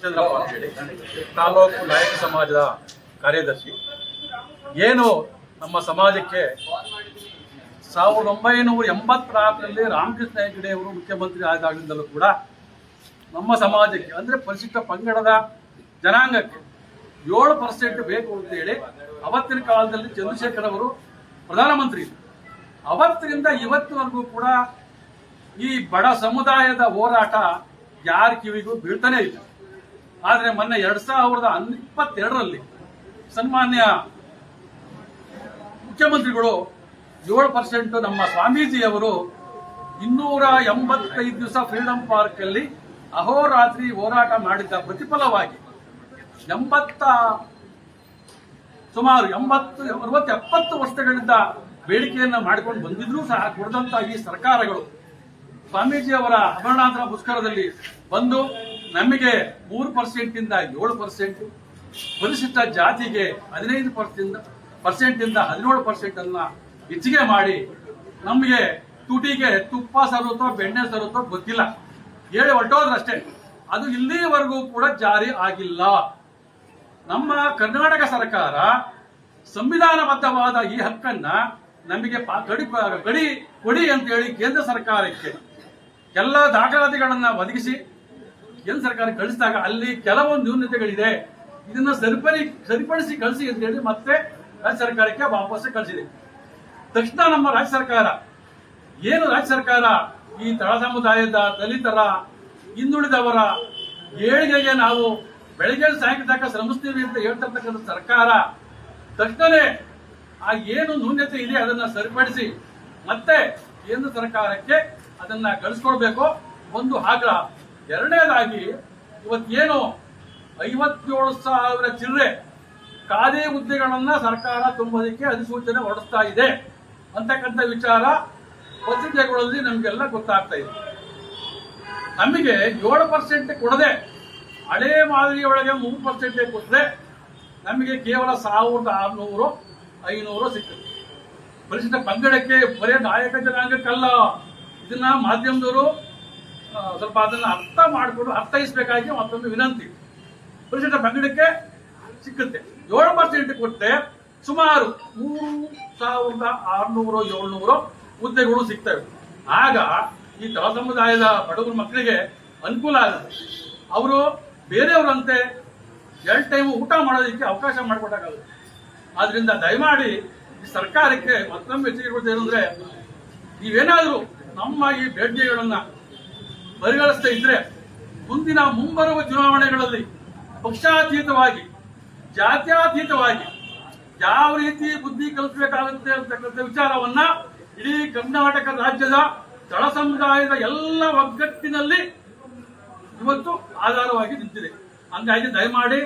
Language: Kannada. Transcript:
ಚಂದ್ರಪ್ಪ ಅಂತೇಳಿ ತಾಲೂಕು ನಾಯಕ ಸಮಾಜದ ಕಾರ್ಯದರ್ಶಿ. ಏನು ನಮ್ಮ ಸಮಾಜಕ್ಕೆ 1984ರಲ್ಲಿ ರಾಮಕೃಷ್ಣ ಹೆಗಡೆ ಅವರು ಮುಖ್ಯಮಂತ್ರಿ ಆದಾಗಿಂದಲೂ ಕೂಡ ನಮ್ಮ ಸಮಾಜಕ್ಕೆ ಅಂದರೆ ಪರಿಶಿಷ್ಟ ಪಂಗಡದ ಜನಾಂಗಕ್ಕೆ 7% ಬೇಕು ಅಂತೇಳಿ ಅವತ್ತಿನ ಕಾಲದಲ್ಲಿ ಚಂದ್ರಶೇಖರ್ ಅವರು ಪ್ರಧಾನಮಂತ್ರಿ. ಅವತ್ತಿನಿಂದ ಇವತ್ತಿನವರೆಗೂ ಕೂಡ ಈ ಬಡ ಸಮುದಾಯದ ಹೋರಾಟ ಯಾರ ಕಿವಿಗೂ ಬೀಳ್ತಾನೆ ಇಲ್ಲ. ಆದರೆ ಮೊನ್ನೆ 2022ರಲ್ಲಿ ಸನ್ಮಾನ್ಯ ಮುಖ್ಯಮಂತ್ರಿಗಳು 7% ನಮ್ಮ ಸ್ವಾಮೀಜಿಯವರು 285 ದಿವಸ ಫ್ರೀಡಂ ಪಾರ್ಕ್ ಅಲ್ಲಿ ಅಹೋರಾತ್ರಿ ಹೋರಾಟ ಮಾಡಿದ್ದ ಪ್ರತಿಫಲವಾಗಿ ಸುಮಾರು 60-70 ವರ್ಷಗಳಿಂದ ಬೇಡಿಕೆಯನ್ನ ಮಾಡಿಕೊಂಡು ಬಂದಿದ್ರೂ ಸಹ ಕೊಡದಂತ ಈ ಸರ್ಕಾರಗಳು ಸ್ವಾಮೀಜಿಯವರ ಅಮರನಾಥರ ಪುಸ್ತಕದಲ್ಲಿ ಬಂದು ನಮಗೆ 3% ಇಂದ 7%, ಪರಿಶಿಷ್ಟ ಜಾತಿಗೆ 15% ಇಂದ 17% ಅನ್ನ ಹೆಚ್ಚಿಗೆ ಮಾಡಿ ನಮಗೆ ತುಟಿಗೆ ತುಪ್ಪ ಸರುತ್ತೋ ಬೆಣ್ಣೆ ಸರುತ್ತೋ ಗೊತ್ತಿಲ್ಲ, ಹೇಳಿ ಹೊರಟೋದ್ರಷ್ಟೇ. ಅದು ಇಲ್ಲಿವರೆಗೂ ಕೂಡ ಜಾರಿ ಆಗಿಲ್ಲ. ನಮ್ಮ ಕರ್ನಾಟಕ ಸರ್ಕಾರ ಸಂವಿಧಾನಬದ್ಧವಾದ ಈ ಹಕ್ಕನ್ನ ನಮಗೆ ಗಡಿ ಕೊಡಿ ಅಂತ ಹೇಳಿ ಕೇಂದ್ರ ಸರ್ಕಾರಕ್ಕೆ ಎಲ್ಲ ದಾಖಲಾತಿಗಳನ್ನ ಒದಗಿಸಿ ಕೇಂದ್ರ ಸರ್ಕಾರ ಕಳಿಸಿದಾಗ ಅಲ್ಲಿ ಕೆಲವೊಂದು ನ್ಯೂನತೆಗಳಿದೆ, ಇದನ್ನ ಸರಿಪಡಿಸಿ ಕಳಿಸಿ ಅಂತ ಹೇಳಿ ಮತ್ತೆ ರಾಜ್ಯ ಸರ್ಕಾರಕ್ಕೆ ವಾಪಸ್ ಕಳಿಸಿದೆ. ತಕ್ಷಣ ನಮ್ಮ ರಾಜ್ಯ ಸರ್ಕಾರ ಈ ತಳ ಸಮುದಾಯದ ದಲಿತರ ಹಿಂದುಳಿದವರ ಏಳಿಗೆಗೆ ನಾವು ಬೆಳಗ್ಗೆ ಸಾಯಂಕಾಲ ತನಕ ಶ್ರಮಿಸ್ತೀವಿ ಅಂತ ಹೇಳ್ತಿರ್ತಕ್ಕಂಥ ಸರ್ಕಾರ ತಕ್ಷಣವೇ ಆ ಏನು ನ್ಯೂನ್ಯತೆ ಇದೆ ಅದನ್ನ ಸರಿಪಡಿಸಿ ಮತ್ತೆ ಕೇಂದ್ರ ಸರ್ಕಾರಕ್ಕೆ ಅದನ್ನ ಕಳಿಸ್ಕೊಡ್ಬೇಕು. ಒಂದು ಆಗ್ರಹ. ಎರಡನೇದಾಗಿ ಇವತ್ತೇನು 57,000 ಚಿಲ್ಲರೆ ಖಾಲಿ ಹುದ್ದೆಗಳನ್ನ ಸರ್ಕಾರ ತುಂಬೋದಕ್ಕೆ ಅಧಿಸೂಚನೆ ಹೊರಡಿಸ್ತಾ ಇದೆ ಅಂತಕ್ಕಂಥ ವಿಚಾರ ಪತ್ರಿಕೆಗಳಲ್ಲಿ ನಮಗೆಲ್ಲ ಗೊತ್ತಾಗ್ತಾ ಇದೆ. ನಮಗೆ 7% ಕೊಡದೆ ಹಳೆ ಮಾದರಿಯೊಳಗೆ 3% ಕೊಟ್ಟರೆ ನಮಗೆ ಕೇವಲ 1,600-500 ಸಿಗ್ತದೆ. ಪರಿಶಿಷ್ಟ ಪಂಗಡಕ್ಕೆ ಬರೇ ನಾಯಕ ಜನಾಂಗಕ್ಕಲ್ಲ, ಇದನ್ನ ಮಾಧ್ಯಮದವರು ಸ್ವಲ್ಪ ಅದನ್ನ ಅರ್ಥೈಸಬೇಕಾಗಿ ಮತ್ತೊಂದು ವಿನಂತಿ. ಪರಿಶಿಷ್ಟ ಪಂಗಡಕ್ಕೆ ಸಿಕ್ಕುತ್ತೆ 7% ಕೊಟ್ಟರೆ ಸುಮಾರು 3,600-700 ಹುದ್ದೆಗಳು ಸಿಗ್ತವೆ. ಆಗ ಈ ತಳ ಸಮುದಾಯದ ಬಡವರ ಮಕ್ಕಳಿಗೆ ಅನುಕೂಲ ಆಗುತ್ತೆ. ಅವರು ಬೇರೆಯವರಂತೆ 2 ಟೈಮ್ ಊಟ ಮಾಡೋದಕ್ಕೆ ಅವಕಾಶ ಮಾಡಿಕೊಟ್ಟಾಗುತ್ತೆ. ಆದ್ರಿಂದ ದಯಮಾಡಿ ಈ ಸರ್ಕಾರಕ್ಕೆ ಮತ್ತೊಮ್ಮೆ ಎಚ್ಚರಿಕೆ ಕೊಡ್ತೇನೆ ಅಂದ್ರೆ, ನೀವೇನಾದ್ರೂ ನಮ್ಮ ಈ ಬೇಡಿಕೆಗಳನ್ನ ಪರಿಗಣಿಸ್ತಾ ಇದ್ರೆ ಮುಂಬರುವ ಚುನಾವಣೆಗಳಲ್ಲಿ ಪಕ್ಷಾತೀತವಾಗಿ ಜಾತ್ಯಾತೀತವಾಗಿ ಯಾವ ರೀತಿ ಬುದ್ಧಿ ಕಲಿಸಬೇಕಾಗುತ್ತೆ ಅಂತಕ್ಕಂಥ ವಿಚಾರವನ್ನ ಇಡೀ ಕರ್ನಾಟಕ ರಾಜ್ಯದ ತಳ ಸಮುದಾಯದ ಎಲ್ಲ ಒಗ್ಗಟ್ಟಿನಲ್ಲಿ ಇವತ್ತು ಆಧಾರವಾಗಿ ನಿಂತಿದೆ. ಹಂಗಾಗಿ ದಯಮಾಡಿ